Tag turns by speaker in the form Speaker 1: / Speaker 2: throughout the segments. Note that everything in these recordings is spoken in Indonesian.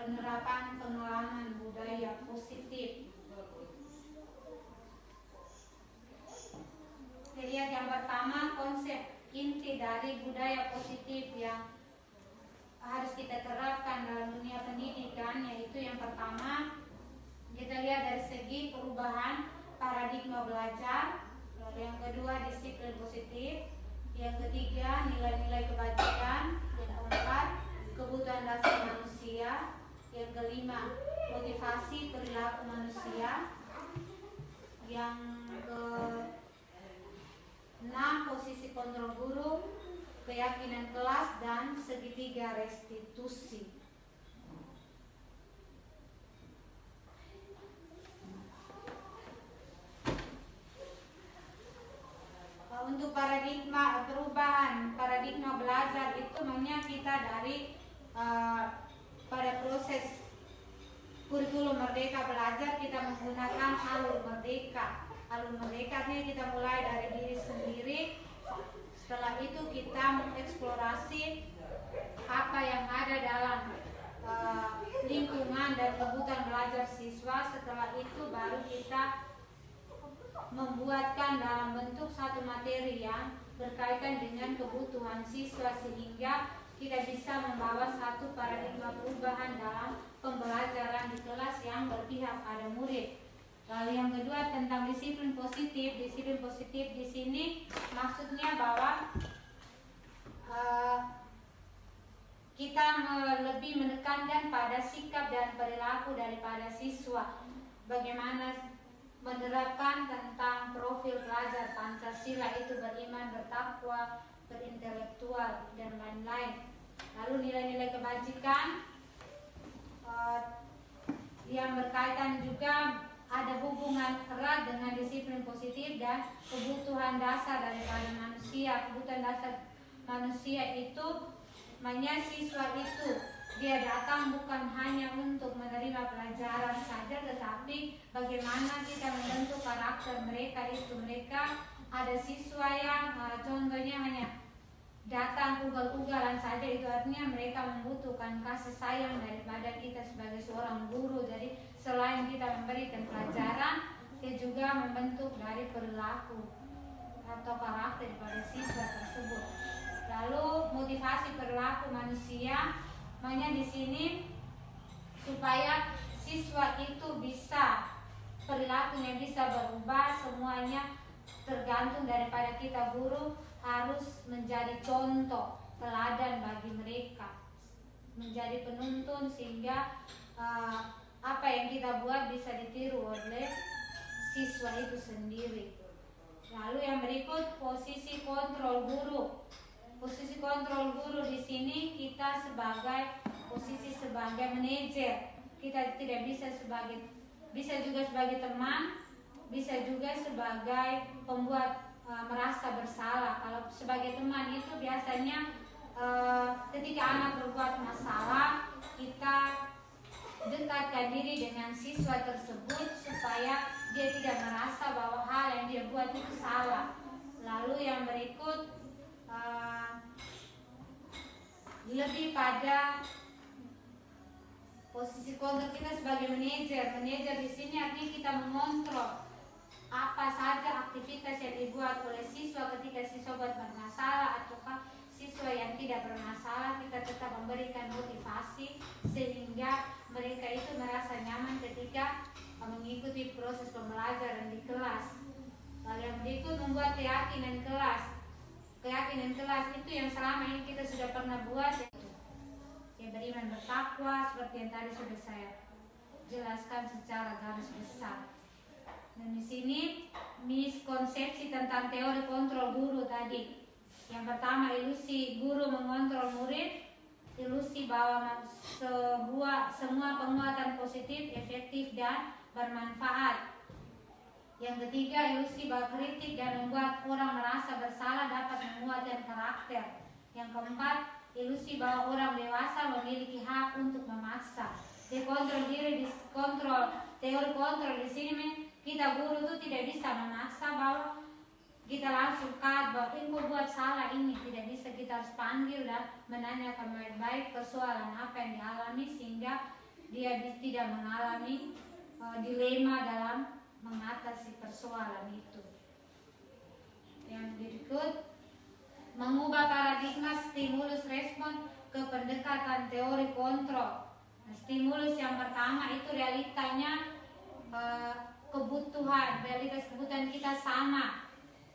Speaker 1: penerapan pengalaman budaya positif. Lihat yang pertama, konsep inti dari budaya positif yang harus kita terapkan dalam dunia pendidikan, yaitu yang pertama kita lihat dari segi perubahan paradigma belajar, lalu yang kedua disiplin positif, yang ketiga nilai-nilai kebajikan, yang keempat kebutuhan dasar manusia, yang kelima motivasi perilaku manusia, yang keenam posisi kontrol guru, keyakinan kelas, dan segitiga restitusi. Untuk perubahan paradigma belajar itu makanya kita dari pada proses kurikulum Merdeka Belajar kita menggunakan alur merdeka. Alur merdeka ini kita mulai dari diri sendiri. Setelah itu kita mengeksplorasi apa yang ada dalam lingkungan dan kebutuhan belajar siswa. Setelah itu baru kita membuatkan dalam bentuk satu materi yang berkaitan dengan kebutuhan siswa, sehingga kita bisa membawa satu paradigma perubahan dalam pembelajaran di kelas yang berpihak pada murid. Lalu yang kedua tentang disiplin positif. Disiplin positif di sini maksudnya bahwa kita lebih menekankan pada sikap dan perilaku daripada siswa. Bagaimana menerapkan tentang profil pelajar Pancasila, itu beriman, bertakwa, berintelektual, dan lain-lain. Lalu nilai-nilai kebajikan yang berkaitan juga ada hubungan erat dengan disiplin positif dan kebutuhan dasar daripada manusia. Kebutuhan dasar manusia itu makanya siswa itu dia datang bukan hanya untuk menerima pelajaran saja, tetapi bagaimana kita membentuk karakter mereka. Itu mereka ada siswa yang contohnya hanya datang ugal-ugalan saja, itu artinya mereka membutuhkan kasih sayang daripada kita sebagai seorang guru. Jadi selain kita memberikan pelajaran, kita juga membentuk dari perilaku atau karakter pada siswa tersebut. Lalu motivasi perilaku manusia, makanya di sini supaya siswa itu bisa perilakunya bisa berubah, semuanya tergantung daripada kita guru harus menjadi contoh teladan bagi mereka, menjadi penuntun sehingga apa yang kita buat bisa ditiru oleh siswa itu sendiri. Lalu yang berikut posisi kontrol guru. Posisi kontrol guru di sini kita sebagai posisi sebagai manajer. Kita tidak bisa juga sebagai teman, bisa juga sebagai pembuat merasa bersalah. Kalau sebagai teman itu biasanya ketika anak berbuat masalah, kita dekatkan diri dengan siswa tersebut supaya dia tidak merasa bahwa hal yang dia buat itu salah. Lalu yang berikut lebih pada posisi kontrol kita sebagai manajer. Manajer di sini artinya kita mengontrol apa saja aktivitas yang dibuat oleh siswa. Ketika siswa buat bermasalah ataukah siswa yang tidak bermasalah, kita tetap memberikan motivasi sehingga mereka itu merasa nyaman ketika mengikuti proses pembelajaran di kelas. Lalu yang berikut membuat keyakinan kelas. Keyakinan kelas itu yang selama ini kita sudah pernah buat, yang beriman, bertakwa, seperti yang tadi sudah saya jelaskan secara garis besar. Dan di sini miskonsepsi tentang teori kontrol guru tadi. Yang pertama, ilusi guru mengontrol murid, ilusi bahwa semua penguatan positif, efektif, dan bermanfaat. Yang ketiga, ilusi bahwa kritik dan membuat orang merasa bersalah dapat menguatkan karakter. Yang keempat, ilusi bahwa orang dewasa memiliki hak untuk memaksa. Kontrol diri, teori kontrol di sini kita guru itu tidak bisa memaksa bahwa kita langsung bahwa engkau buat salah ini, tidak bisa. Kita harus panggil dan menanyakan baik-baik persoalan apa yang dialami sehingga dia tidak mengalami dilema dalam mengatasi persoalan itu. Yang berikut, mengubah paradigma stimulus respon ke pendekatan teori kontrol. Nah, stimulus yang pertama itu realitanya realitas kebutuhan kita sama.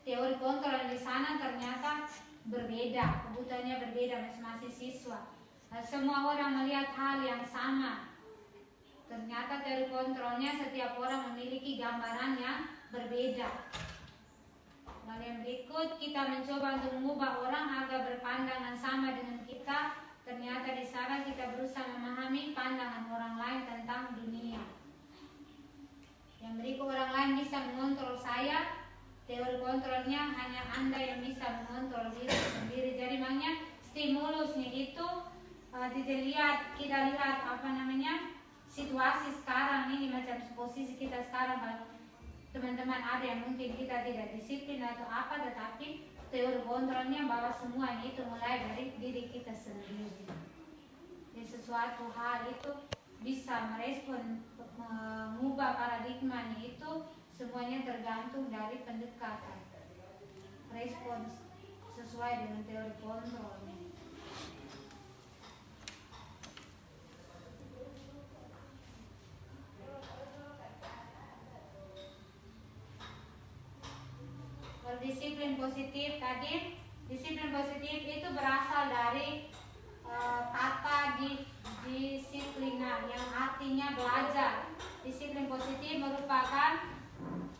Speaker 1: Teori kontrol di sana ternyata berbeda, kebutuhannya berbeda masing-masing siswa. Nah, semua orang melihat hal yang sama. Ternyata teori kontrolnya setiap orang memiliki gambaran yang berbeda. Lalu yang berikut, kita mencoba untuk mengubah orang agar berpandangan sama dengan kita. Ternyata di sana kita berusaha memahami pandangan orang lain tentang dunia. Yang berikut, orang lain bisa mengontrol saya. Teori kontrolnya hanya Anda yang bisa mengontrol diri sendiri. Jadi makanya stimulusnya itu kita lihat situasi sekarang ini, macam posisi kita sekarang. Teman-teman ada yang mungkin kita tidak disiplin atau apa, tetapi teori kontrolnya bahwa semuanya itu mulai dari diri kita sendiri. Jadi sesuatu hal itu bisa merespon, mengubah paradigmanya itu semuanya tergantung dari pendekatan, respons sesuai dengan teori kontrolnya. Disiplin positif tadi, disiplin positif itu berasal dari kata disiplina yang artinya belajar. Disiplin positif merupakan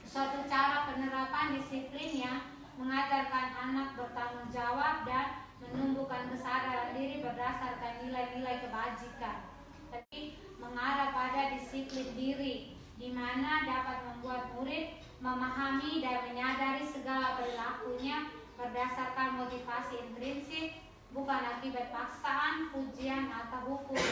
Speaker 1: suatu cara penerapan disiplin yang mengajarkan anak bertanggung jawab dan menumbuhkan kesadaran diri berdasarkan nilai-nilai kebajikan. Tapi mengarah pada disiplin diri, di mana dapat membuat murid memahami dan menyadari segala perilakunya berdasarkan motivasi intrinsik, bukan akibat paksaan, pujian, atau hukum.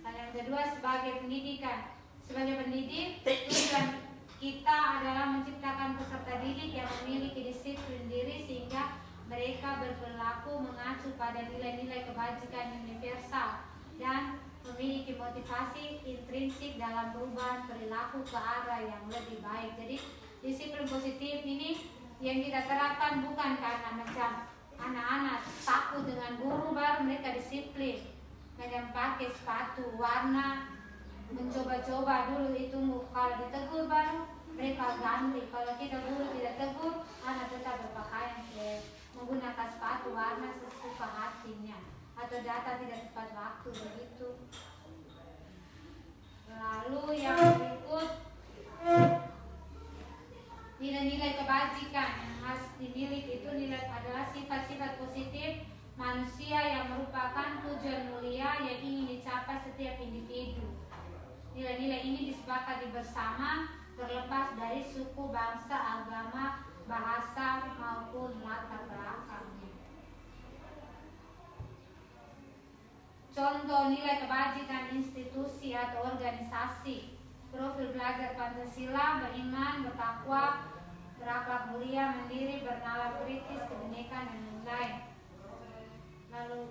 Speaker 1: Dan yang kedua, sebagai pendidikan. Sebagai pendidik, tujuan kita adalah menciptakan peserta didik yang memiliki disiplin diri sehingga mereka berperilaku mengacu pada nilai-nilai kebajikan universal dan memiliki motivasi intrinsik dalam perubahan perilaku ke arah yang lebih baik. Jadi disiplin positif ini yang kita terapkan bukan karena macam anak-anak takut dengan guru baru mereka disiplin, macam pakai sepatu warna, mencoba-coba dulu itu, kalau ditegur baru mereka ganti. Kalau kita guru tidak tegur, anak tetap berpakaian menggunakan sepatu warna sesuka hatinya, atau data tidak tepat waktu begitu. Lalu yang berikut, nilai-nilai kebajikan yang harus dimiliki itu adalah sifat-sifat positif manusia yang merupakan tujuan mulia yang ingin dicapai setiap individu. Nilai-nilai ini disepakati bersama terlepas dari suku, bangsa, agama, bahasa maupun latar belakangnya. Contoh nilai kebajikan institusi atau organisasi: profil belajar Pancasila, beriman, bertakwa, berakhlak mulia, mandiri, bernalar kritis, kebinekaan, dan lain-lain. Lalu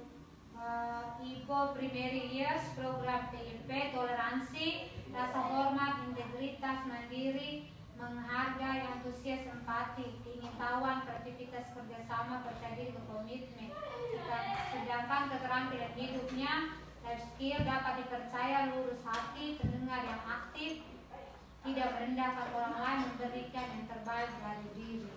Speaker 1: IPO Primary Years, program PIP, toleransi, rasa hormat, integritas, mandiri, menghargai, antusias, empati, pengetahuan, kreativitas, kerjasama, percaya diri, komitmen. Sedangkan keterampilan hidupnya, life skill, dapat dipercaya, lurus hati, pendengar yang aktif, tidak merendahkan orang lain, memberikan yang terbaik dari diri.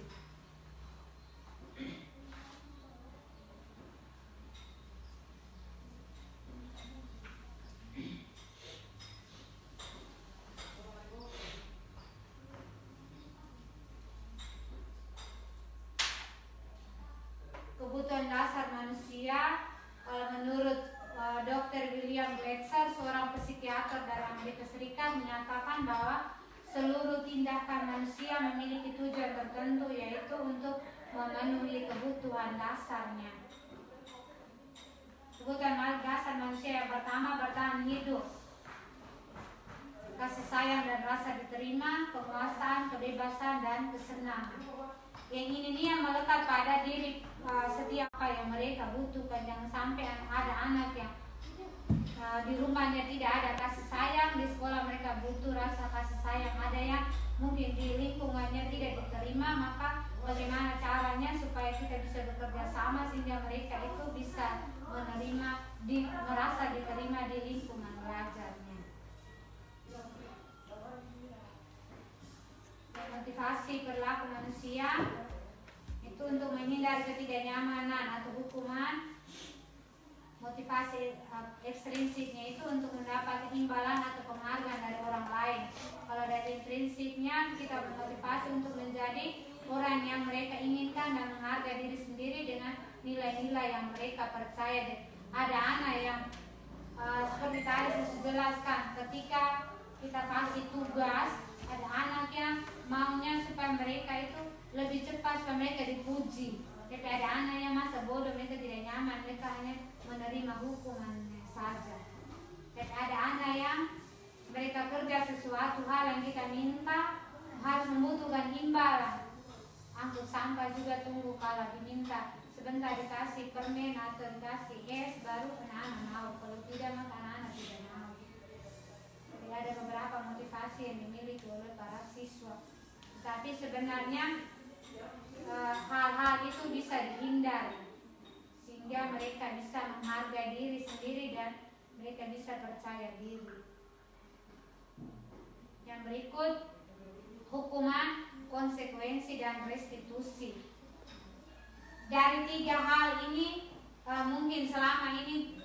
Speaker 1: Kebutuhan dasar manusia, menurut Dr. William Glasser, seorang psikiater dari Amerika Serikat, menyatakan bahwa seluruh tindakan manusia memiliki tujuan tertentu, yaitu untuk memenuhi kebutuhan dasarnya. Kebutuhan dasar manusia yang pertama, bertahan hidup, kasih sayang dan rasa diterima, penguasaan, kebebasan, dan kesenangan. Yang ini yang melekat pada diri setiap yang mereka butuhkan. Jangan sampai ada anak yang di rumahnya tidak ada kasih sayang, di sekolah mereka butuh rasa kasih sayang, ada yang mungkin di lingkungannya tidak diterima, maka bagaimana caranya supaya kita bisa bekerja sama sehingga mereka itu bisa merasa diterima di lingkungan belajarnya. Motivasi perilaku manusia itu untuk menghindari ketidaknyamanan atau hukuman. Motivasi ekstrinsiknya itu untuk mendapat imbalan atau penghargaan dari orang lain. Kalau dari intrinsiknya kita bermotivasi untuk menjadi orang yang mereka inginkan dan menghargai diri sendiri dengan nilai-nilai yang mereka percaya. Ada anak yang seperti tadi saya sudah jelaskan, ketika kita kasih tugas, ada anak yang maunya supaya mereka itu lebih cepat, supaya mereka dipuji. Tapi ada anak yang masa bodoh, mereka tidak nyaman, mereka hanya menerima hukuman saja. Tapi ada anak yang mereka kerja sesuatu hal yang kita minta harus membutuhkan imbalan. Angkut sampah juga tunggu kalau diminta sebentar dikasih permen atau dikasih es, baru anak-anak mau. Kalau tidak maka anak-anak tidak mau. Jadi ada beberapa motivasi yang dimiliki oleh para siswa. Tapi sebenarnya hal-hal itu bisa dihindari sehingga mereka bisa menghargai diri sendiri dan mereka bisa percaya diri. Yang berikut, hukuman, konsekuensi, dan restitusi. Dari tiga hal ini mungkin selama ini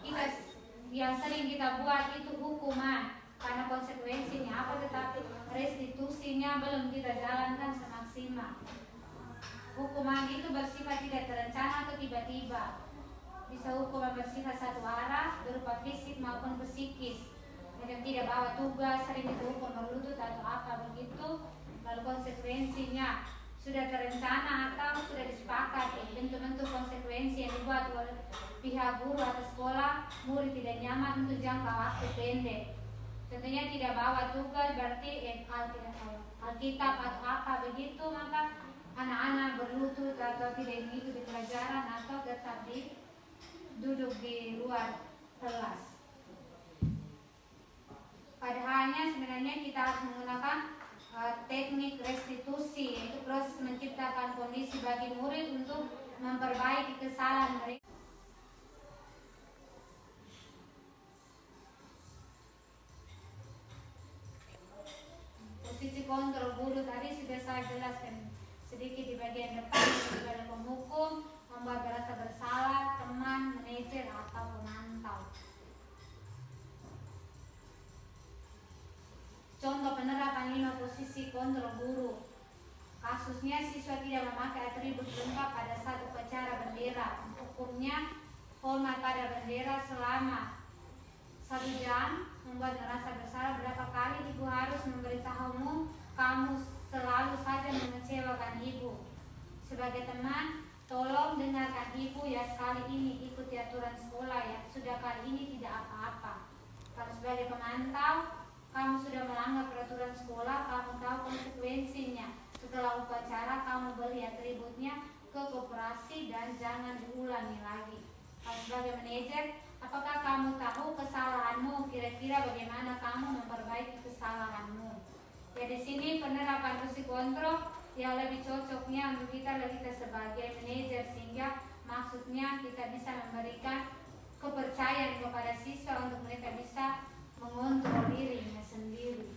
Speaker 1: yang sering kita buat itu hukuman karena konsekuensinya apa, tetapi restitusinya belum kita jalankan semaksimal. Hukuman itu bersifat tidak terencana atau tiba-tiba. Bisa hukuman bersifat satu arah berupa fisik maupun psikis. Macam tidak bawa tugas, sering dihukum berlutut atau apa begitu. Lalu konsekuensinya sudah terencana atau sudah disepakati. Bentuk-bentuk konsekuensi yang dibuat oleh pihak guru atau sekolah, murid tidak nyaman untuk jangka waktu pendek. Contohnya tidak bawa tugas berarti Alkitab atau apa begitu, maka anak-anak berlutut atau tidak mengikuti pelajaran atau tetap duduk di luar kelas. Padahalnya sebenarnya kita harus menggunakan teknik restitusi, yaitu proses menciptakan kondisi bagi murid untuk memperbaiki kesalahan mereka. Posisi kontrol guru tadi sudah saya jelaskan sedikit di bagian depan, sebagai penghukum, membuat merasa bersalah, teman, manajer, atau pemantau. Contoh penerapan 5 posisi kontrol guru. Kasusnya siswa tidak memakai atribut lengkap pada saat upacara bendera. Hukumnya hormat pada bendera selama 1 jam, membuat merasa bersalah. Berapa kali ibu harus memberitahumu, kamu selalu saja mengecewakan ibu. Sebagai teman, tolong dengarkan ibu ya, sekali ini ikuti aturan sekolah ya, sudah kali ini tidak apa-apa. Kalau sebagai pemantau, kamu sudah melanggar peraturan sekolah, kamu tahu konsekuensinya. Setelah upacara kamu beli atributnya ke koperasi dan jangan diulangi lagi. Kalau sebagai manajer, apakah kamu tahu kesalahanmu? Kira-kira bagaimana kamu memperbaiki kesalahanmu? Ya, di sini penerapan posisi kontrol yang lebih cocoknya untuk kita sebagai manajer, sehingga maksudnya kita bisa memberikan kepercayaan kepada siswa untuk mereka bisa mengontrol dirinya sendiri.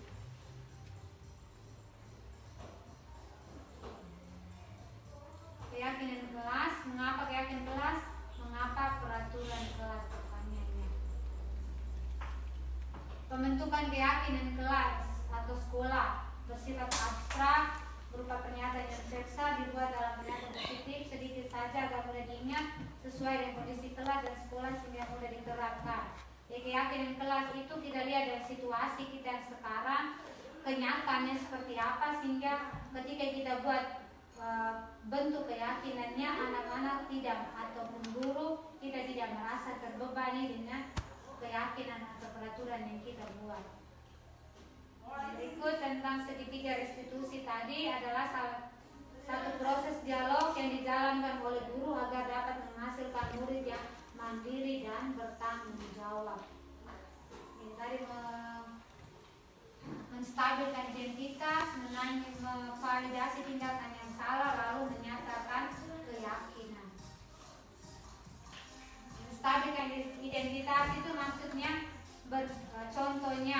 Speaker 1: Keyakinan kelas, mengapa keyakinan kelas? Mengapa peraturan kelas? Pertanyaannya. Pembentukan keyakinan kelas atau sekolah bersifat abstrak, berupa pernyataan yang terseksa, dibuat dalam pernyataan positif sedikit saja agar mudah diingat, sesuai dengan kondisi kelas dan sekolah sehingga mudah diterapkan. Ya, keyakinan kelas itu kita lihat dari situasi kita yang sekarang, kenyataannya seperti apa, sehingga ketika kita buat bentuk keyakinannya, anak-anak tidak ataupun guru kita tidak merasa terbebani dengan keyakinan atau peraturan yang kita buat. Berikut tentang segitiga restitusi tadi adalah satu proses dialog yang dijalankan oleh guru agar dapat menghasilkan murid yang mandiri dan bertanggung jawab. dari menstabilkan identitas, memvalidasi tindakan yang salah, lalu menyatakan keyakinan. Menstabilkan identitas itu maksudnya contohnya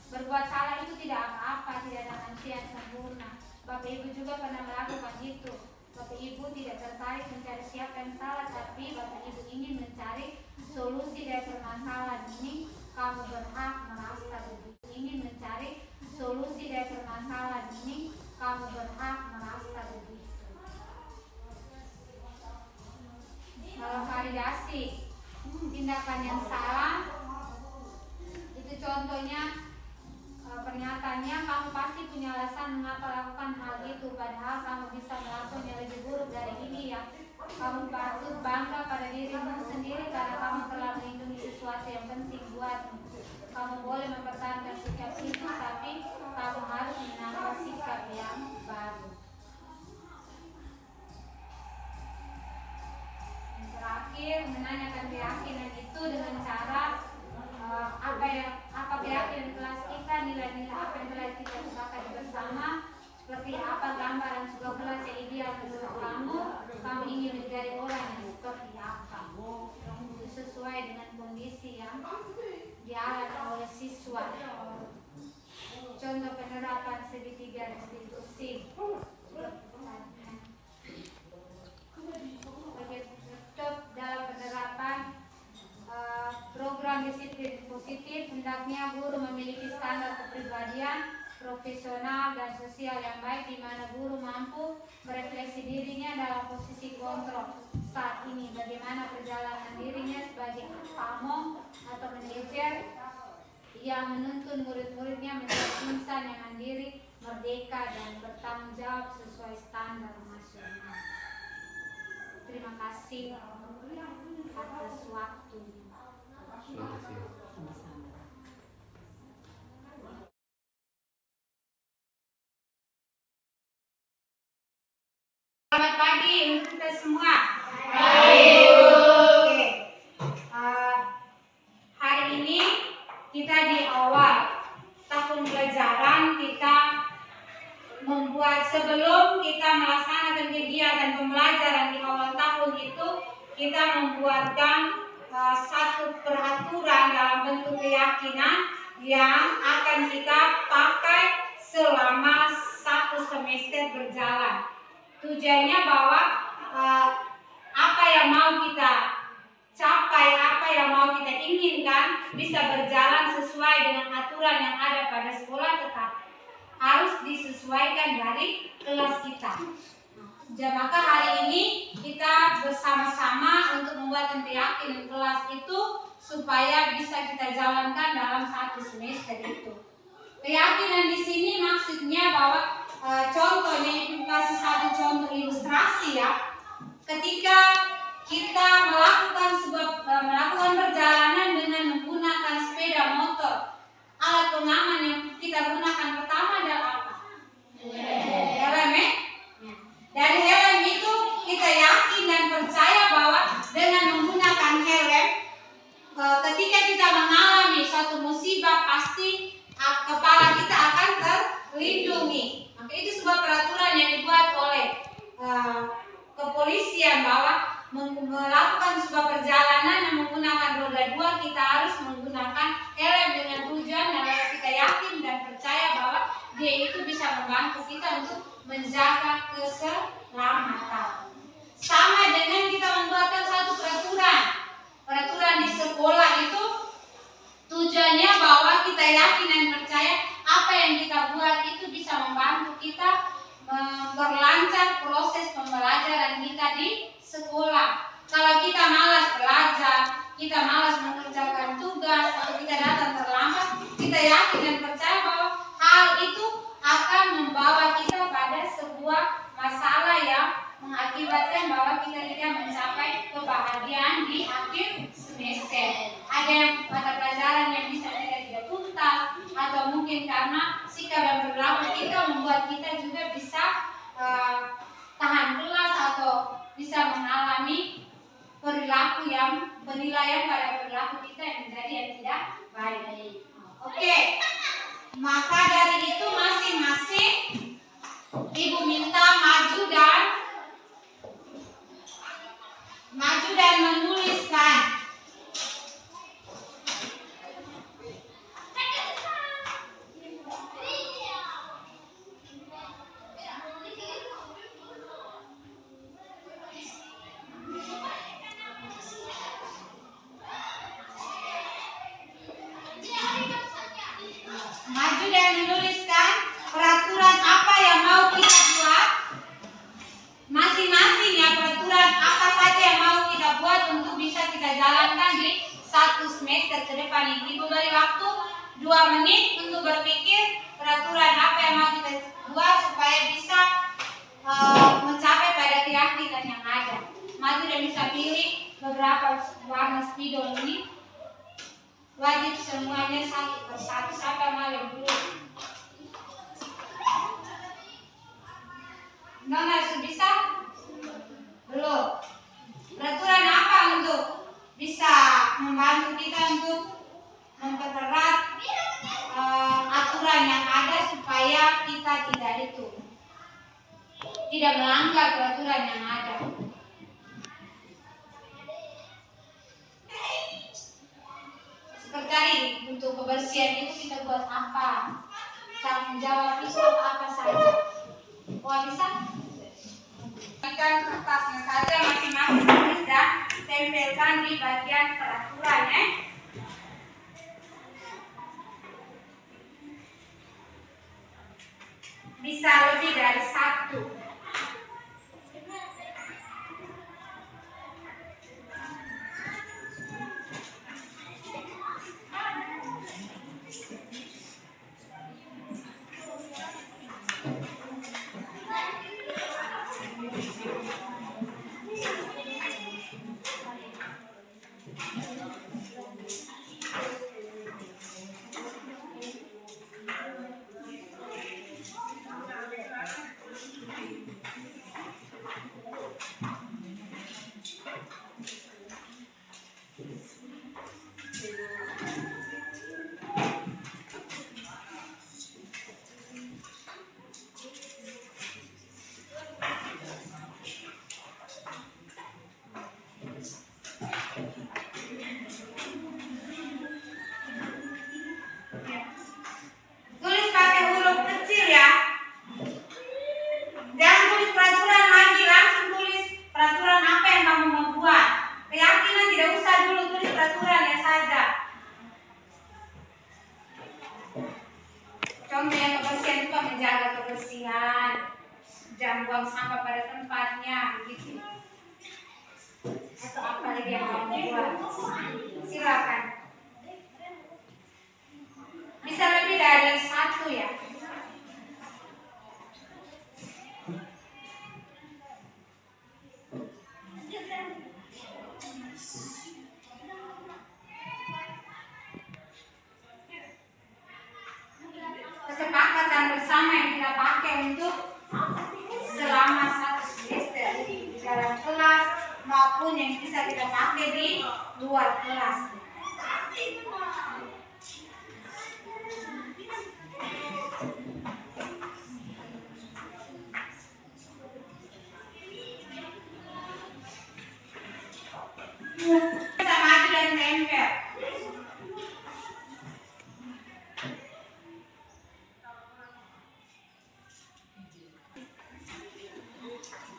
Speaker 1: berbuat salah itu tidak apa-apa, tidak ada manusia yang sempurna. Bapak Ibu juga pernah melakukan itu. Bapak Ibu tidak tertarik mencari siapa yang salah, tapi Bapak Ibu ingin mencari solusi dari permasalahan ini. Kamu berhak merasa begitu. Ingin mencari solusi dari permasalahan ini, kamu berhak merasa begitu. Validasi tindakan yang salah itu contohnya pernyataannya, kamu pasti punya alasan mengapa lakukan hal itu, padahal kamu bisa melakukannya lebih buruk dari ini ya. Kamu patut bangga pada dirimu sendiri karena kamu telah melindungi sesuatu yang penting buatmu. Kamu boleh mempertahankan sikap itu, tapi kamu harus menambah sikap yang baru. Yang terakhir, menanyakan keyakinan itu dengan cara apa keyakinan kelas kita, nilai-nilai apa yang telah kita sepakati bersama, seperti apa gambaran sebuah kelas yang ideal menurut kamu ingin menjadi orang yang seperti apa. Itu sesuai dengan kondisi yang dialami oleh siswa. Contoh penerapan segitiga restitusi. Dalam penerapan program disiplin positif, hendaknya guru memiliki standar kepribadian, profesional dan sosial yang baik, di mana guru mampu merefleksi dirinya dalam posisi kontrol saat ini, bagaimana perjalanan dirinya sebagai pamong atau manajer yang menuntun murid-muridnya menjadi insan yang mandiri, merdeka dan bertanggung jawab sesuai standar nasional. Terima kasih atas waktunya. Selamat pagi untuk kita semua. Oke. Hari ini kita di awal tahun pelajaran, kita membuat, sebelum kita melaksanakan kegiatan pembelajaran di awal tahun itu, kita membuatkan satu peraturan dalam bentuk keyakinan yang akan kita pakai selama satu semester berjalan. Tujuannya bahwa apa yang mau kita capai, apa yang mau kita inginkan bisa berjalan sesuai dengan aturan yang ada pada sekolah, tetap harus disesuaikan dari kelas kita. Maka hari ini kita bersama-sama untuk membuat keyakinan kelas itu supaya bisa kita jalankan dalam satu semester itu. Keyakinan di sini maksudnya bahwa contohnya itu kasih satu contoh ilustrasi ya. Ketika kita melakukan perjalanan dengan menggunakan sepeda motor, alat pengaman yang kita gunakan pertama adalah apa? Helm. Dari helm itu kita yakin dan percaya bahwa dengan menggunakan helm, ketika kita mengalami suatu musibah pasti kepala kita akan terlindungi. Maka itu sebuah peraturan yang dibuat oleh kepolisian bahwa melakukan sebuah perjalanan yang menggunakan roda 2 kita harus menggunakan helm dengan tujuan adalah kita yakin dan percaya bahwa dia itu bisa membantu kita untuk menjaga keselamatan. Sama dengan kita membuatkan satu peraturan di sekolah itu tujuannya bahwa kita yakin dan percaya apa yang kita buat itu bisa membantu kita memperlancar proses pembelajaran kita di sekolah. Kalau kita malas belajar, kita malas mengerjakan tugas, atau kita datang terlambat, kita yakin dan percaya bahwa hal itu akan membawa kita pada sebuah masalah yang mengakibatkan bahwa kita tidak mencapai kebahagiaan di akhir semester. Ada yang mata pelajaran yang bisa kita tidak tuntas, atau mungkin karena sikap dan perilaku kita membuat kita juga bisa tahan kelas atau bisa mengalami perilaku yang penilaian pada perilaku kita yang menjadi yang tidak baik. Oke. Maka dari itu masing-masing ibu minta maju dan menuliskan. Maju dan menuliskan peraturan apa yang mau kita buat. Masing-masing ya, peraturan apa saja yang mau kita buat untuk bisa kita jalankan di 1 semester ke depan ini. Ibu beri waktu 2 menit untuk berpikir peraturan apa yang mau kita buat supaya bisa mencapai pada keyakinan yang ada. Maju dan bisa pilih beberapa warna spidol ini. Wajib semuanya satu persatu. Siapa mau yang dulu? Nona sudah bisa? Belum. Peraturan apa untuk bisa membantu kita untuk mempererat aturan yang ada supaya kita tidak melanggar peraturan yang ada. Seperti untuk kebersihan itu kita buat apa? Tanggung jawab itu apa saja? Wah, bisa? Ikan kertasnya saja masing-masing tulis dan tempelkan di bagian peraturan ya. Bisa lebih dari 1. Tulis pakai huruf kecil ya. Jangan tulis peraturan lagi, langsung tulis peraturan apa yang kamu mau buat. Keyakinan tidak usah dulu, tulis peraturan ya saja. Contoh yang kebersihan itu menjaga kebersihan, jangan buang sampah pada tempatnya, begitu. Atau apa lagi yang kamu buat? Silakan. Bisa lebih dari 1 ya. Kesepakatan bersama yang kita pakai untuk selama 1 semester di dalam kelas maupun yang bisa kita pakai di luar kelas. Kita maju dan tempel.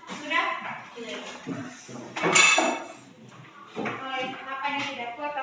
Speaker 1: Sudah? Kalau apa yang tidak kuat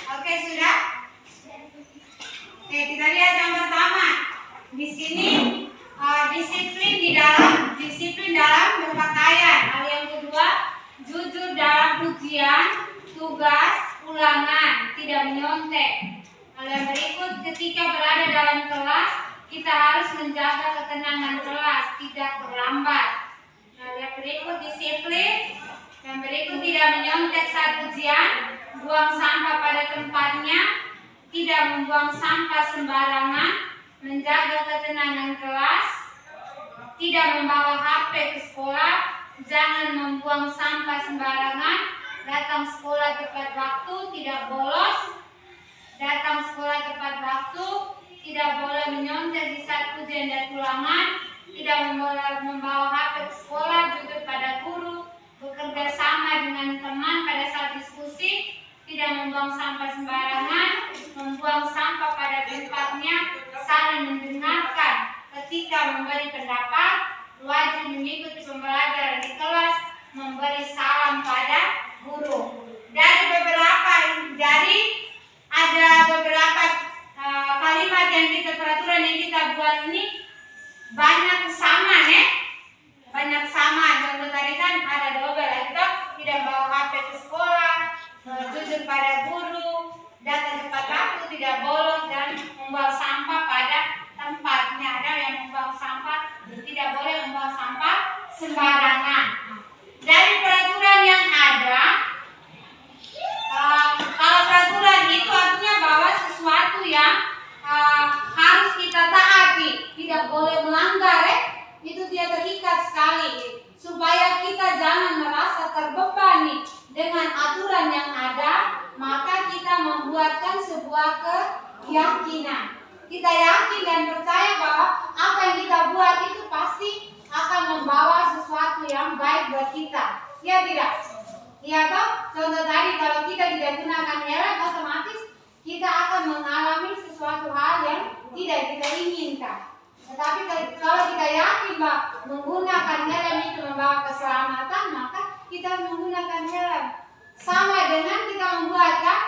Speaker 1: Oke, sudah? Oke, kita lihat yang pertama. Di sini disiplin dalam berpakaian. Lalu yang kedua, jujur dalam ujian, tugas, ulangan, tidak menyontek. Lalu yang berikut, ketika berada dalam kelas, kita harus menjaga ketenangan kelas, tidak terlambat. Lalu yang berikut, disiplin. Yang berikut, tidak menyontek saat ujian, buang sampah pada tempatnya, tidak membuang sampah sembarangan, menjaga ketenangan kelas, tidak membawa HP ke sekolah, jangan membuang sampah sembarangan, datang sekolah tepat waktu, tidak bolos, datang sekolah tepat waktu, tidak boleh menyontek di saat ujian dan ulangan, tidak membawa HP ke sekolah, jujur pada guru, bekerja sama dengan teman pada saat diskusi, tidak membuang sampah sembarangan, membuang sampah pada tempatnya, saling mendengarkan ketika memberi pendapat, wajib mengikuti pembelajaran di kelas, memberi salam pada guru. Jadi ada beberapa kalimat yang kita peraturan yang kita buat ini banyak kesamaan ya. Banyak sama. Contoh tadi kan ada double itu, tidak bawa HP ke sekolah, jujur pada guru, datang tepat waktu, tidak bolos, dan membuang sampah pada tempatnya. Ada yang membuang sampah, tidak boleh membuang sampah sembarangan. Dari peraturan yang ada, kalau peraturan itu artinya bahwa sesuatu yang harus kita taati, tidak boleh melanggar ya. Itu dia terikat sekali, supaya kita jangan merasa terbebani dengan aturan yang ada, maka kita membuatkan sebuah keyakinan. Kita yakin dan percaya bahwa apa yang kita buat itu pasti akan membawa sesuatu yang baik buat kita. Ya tidak? Ya toh? Contoh tadi, kalau kita tidak gunakan helm, otomatis kita akan mengalami sesuatu hal yang tidak kita inginkan. Tetapi kalau kita yakin bahwa menggunakan helm itu membawa keselamatan, maka kita harus menggunakan helm. Sama dengan kita membuatkan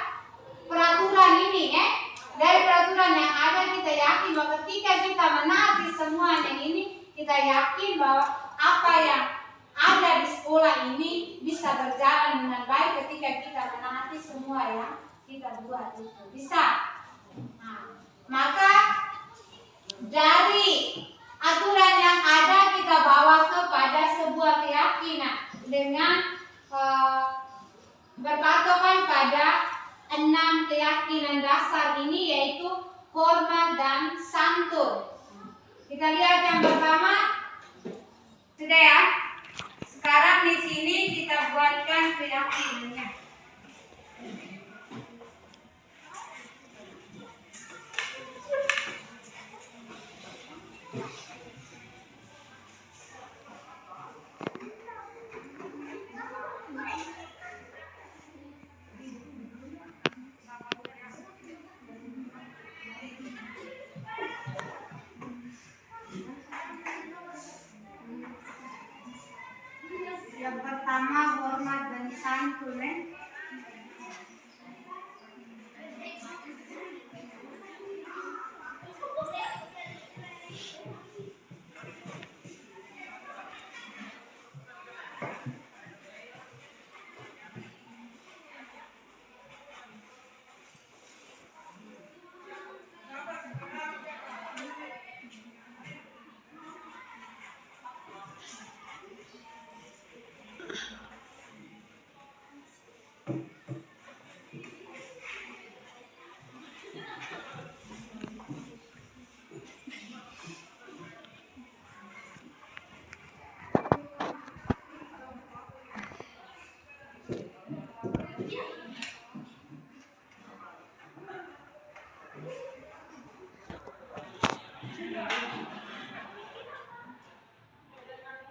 Speaker 1: peraturan ini ya. Dari peraturan yang ada kita yakin bahwa ketika kita menaati semua yang ini, kita yakin bahwa apa yang ada di sekolah ini bisa berjalan dengan baik ketika kita menaati semua yang kita buat itu. Bisa. Nah, maka dari aturan yang ada kita bawa kepada sebuah keyakinan dengan berpatokan pada 6 keyakinan dasar ini, yaitu hormat dan santun. Kita lihat yang pertama, sudah ya. Sekarang di sini kita buat keyakinannya. Yang pertama, hormat dan santun.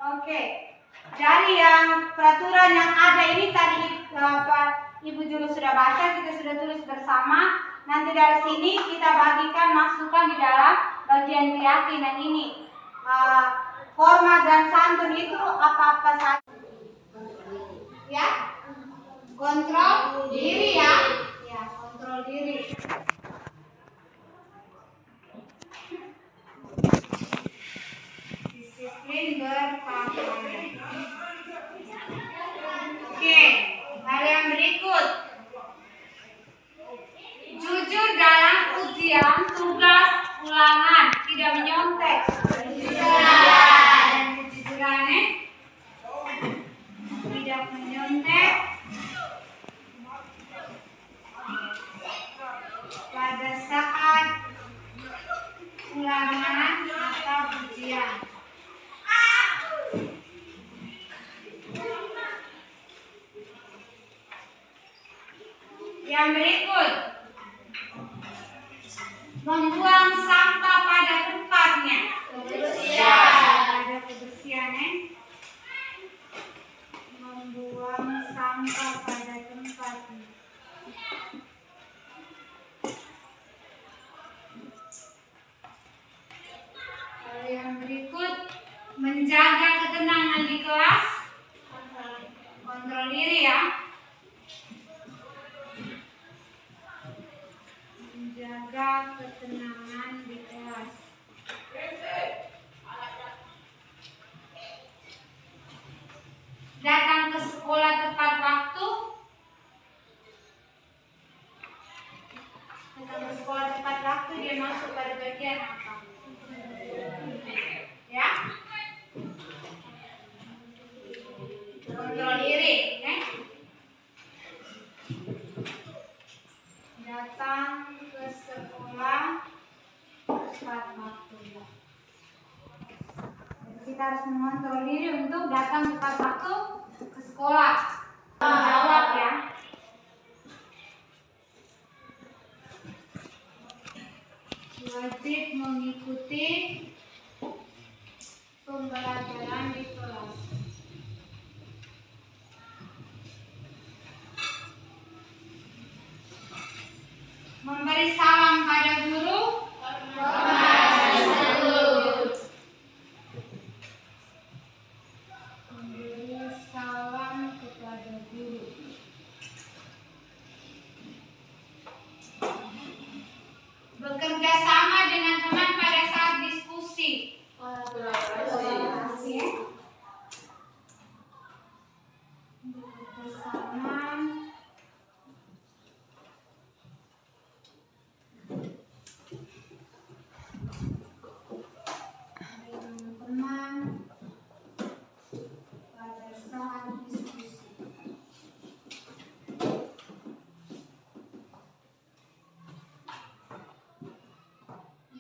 Speaker 1: Oke, dari yang peraturan yang ada ini tadi Ibu juga sudah baca, kita sudah tulis bersama. Nanti dari sini kita bagikan masukan di dalam bagian keyakinan ini. Hormat dan santun itu apa-apa saja. Ya, kontrol diri ya. Ya, kontrol diri. Disiplin berpahala. Oke, hal yang berikut. Jujur dalam ujian, tugas, ulangan, tidak menyontek. Dan kejujurannya tidak menyontek pada saat ulangan atau ujian. Yang berikut, membuang sampah pada tempatnya. Ada kebersihannya. Membuang sampah pada tempatnya. Yang berikut, menjaga ketenangan di kelas. Kontrol diri ya. Menjaga ketenangan di kelas. Datang ke sekolah tepat waktu. Datang ke sekolah tepat waktu, dia masuk pada bagian apa? Ya. Kontrol diri, oke? Datang ke sekolah tepat waktu. Jadi kita harus mengontrol diri untuk datang tepat waktu ke sekolah. Jawab ya. Wajib mengikuti pembelajaran di kelas. Memberi salam pada guru. Memberi salam kepada guru. Bekerja sama dengan teman pada saat diskusi. Kolaborasi. Bekerja sama teman pada saat diskusi.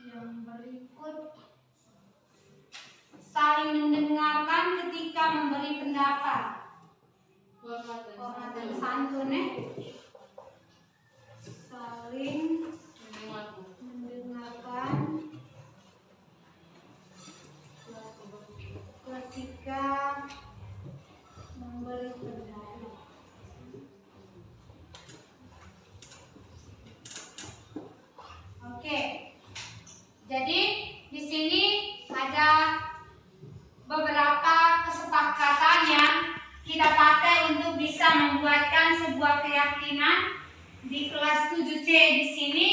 Speaker 1: Yang berikut, saling mendengarkan ketika memberi pendapat. Hormat santun ya. Saling mendengarkan ketika memberi pendapat. Oke. Jadi di sini ada beberapa kesepakatan yang kita pakai untuk bisa membuatkan sebuah keyakinan di kelas 7C di sini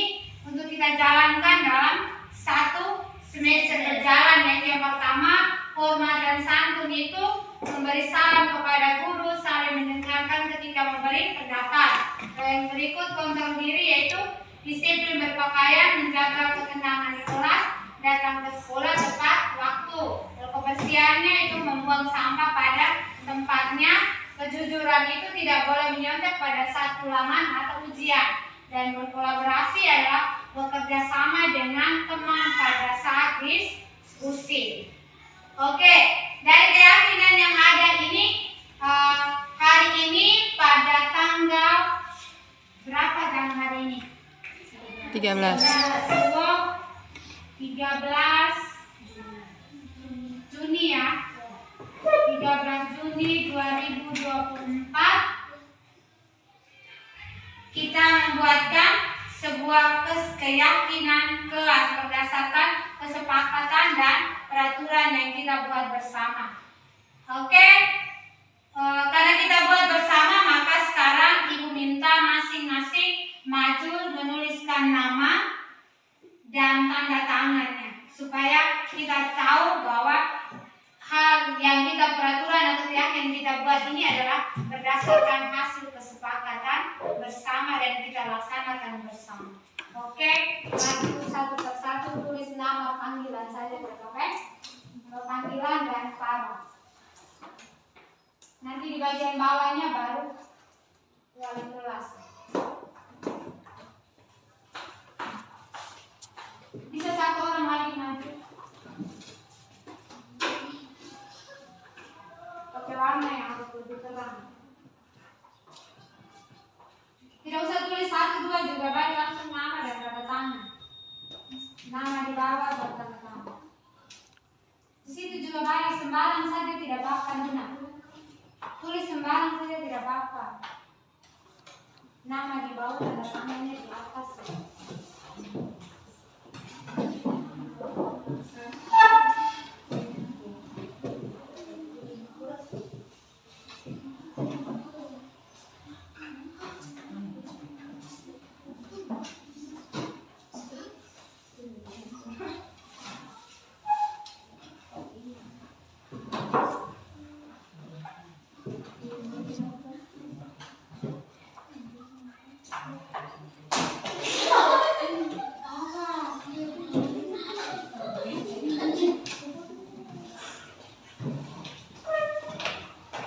Speaker 1: untuk kita jalankan dalam satu semester berjalan. Yang pertama, hormat dan santun itu memberi salam kepada guru, saling mendengarkan ketika memberi pendapat. Yang berikut kontrol diri yaitu disiplin berpakaian, menjaga ketenangan di kelas, datang ke sekolah tepat waktu. Kebersihannya itu membuang sampah pada tempatnya. Kejujuran itu tidak boleh menyontek pada saat ulangan atau ujian. Dan berkolaborasi adalah bekerja sama dengan teman pada saat diskusi. Oke, dari keyakinan yang ada ini, hari ini pada tanggal berapa tanggal hari ini?
Speaker 2: 13
Speaker 1: Juni ya. 13 Juni 2024 kita membuatkan sebuah keyakinan kelas berdasarkan kesepakatan dan peraturan yang kita buat bersama. Oke, karena kita buat bersama, maka sekarang Ibu minta masing-masing maju menuliskan nama dan tanda tangannya supaya kita tahu bahwa hal yang kita peraturan atau yang kita buat ini adalah berdasarkan hasil kesepakatan bersama dan kita laksanakan bersama. Oke, satu persatu tulis nama panggilan saja berkepek, panggilan dan para. Nanti di bagian bawahnya baru wali kelas. Bisa satu orang lagi maju. Pakai warna yang harus lebih terang. Tidak usah tulis 1, 2 juga baik, langsung nama dan tanda tangan. Nama di bawah dan tanda tangan. Di situ juga baik, sembarang saja tidak apa-apa, Nuna. Tulis sembarang saja tidak apa-apa. Nama di bawah, tanda tangannya di atas.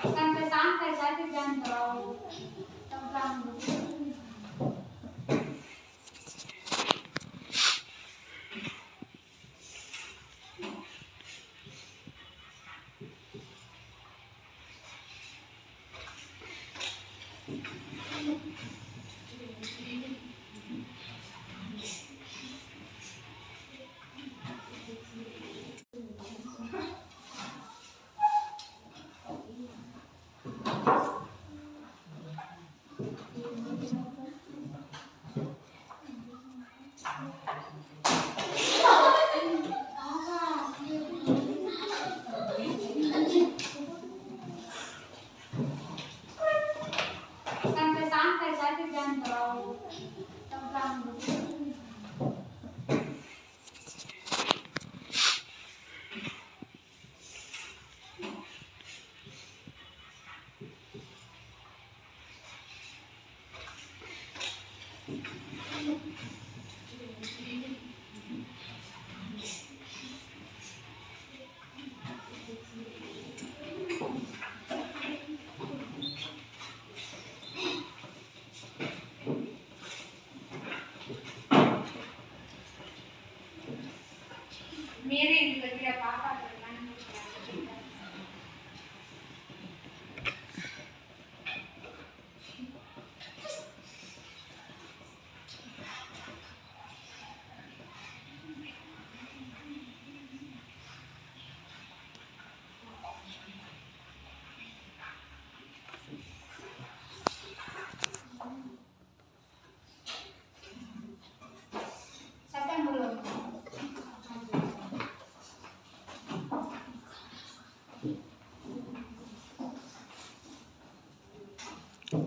Speaker 1: Santai-santai saja, jangan terlalu tegang. Santai-santai saja, jangan terlalu tegang.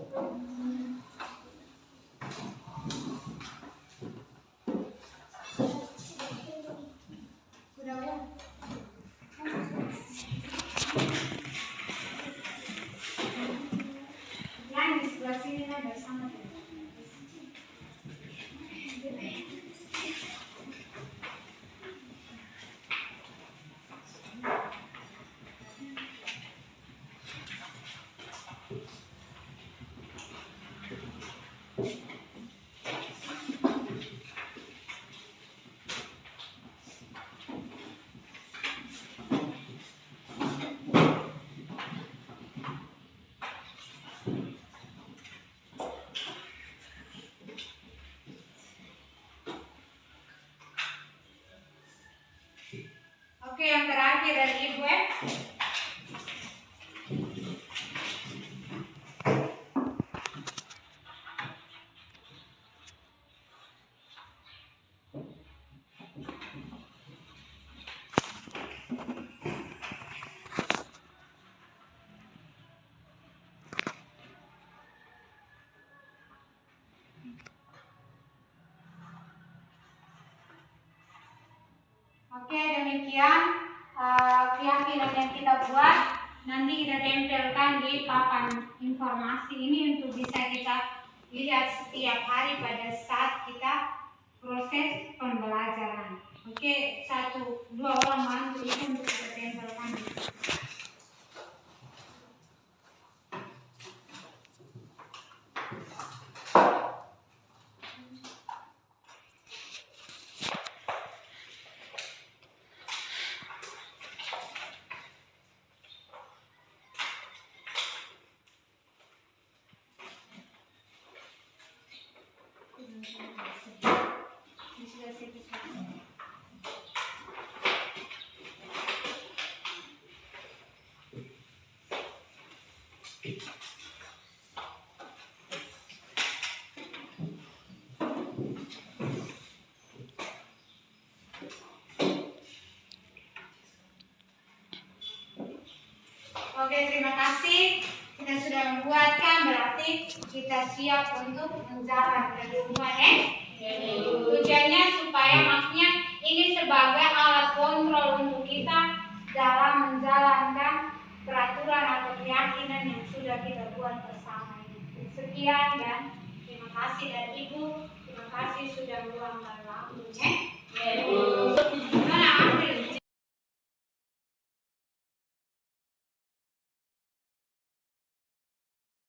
Speaker 1: Sudah ya? Yang di sebelah sini ada sama. Oke, yang terakhir dari Ibu ya. Oke, demikian keyakinan yang kita buat. Nanti kita tempelkan di papan informasi ini untuk bisa kita lihat setiap hari pada saat kita proses pembelajaran. Oke, 1-2 orang bantu itu untuk kita tempelkan. Oke, terima kasih. Kita sudah membuatkan, berarti kita siap untuk menjalankan semua ya. Tujuannya supaya maksudnya ini sebagai alat kontrol untuk kita dalam menjalankan peraturan atau keyakinan yang sudah kita buat bersama ini. Sekian dan terima kasih dari Ibu. Terima kasih sudah meluangkan waktunya.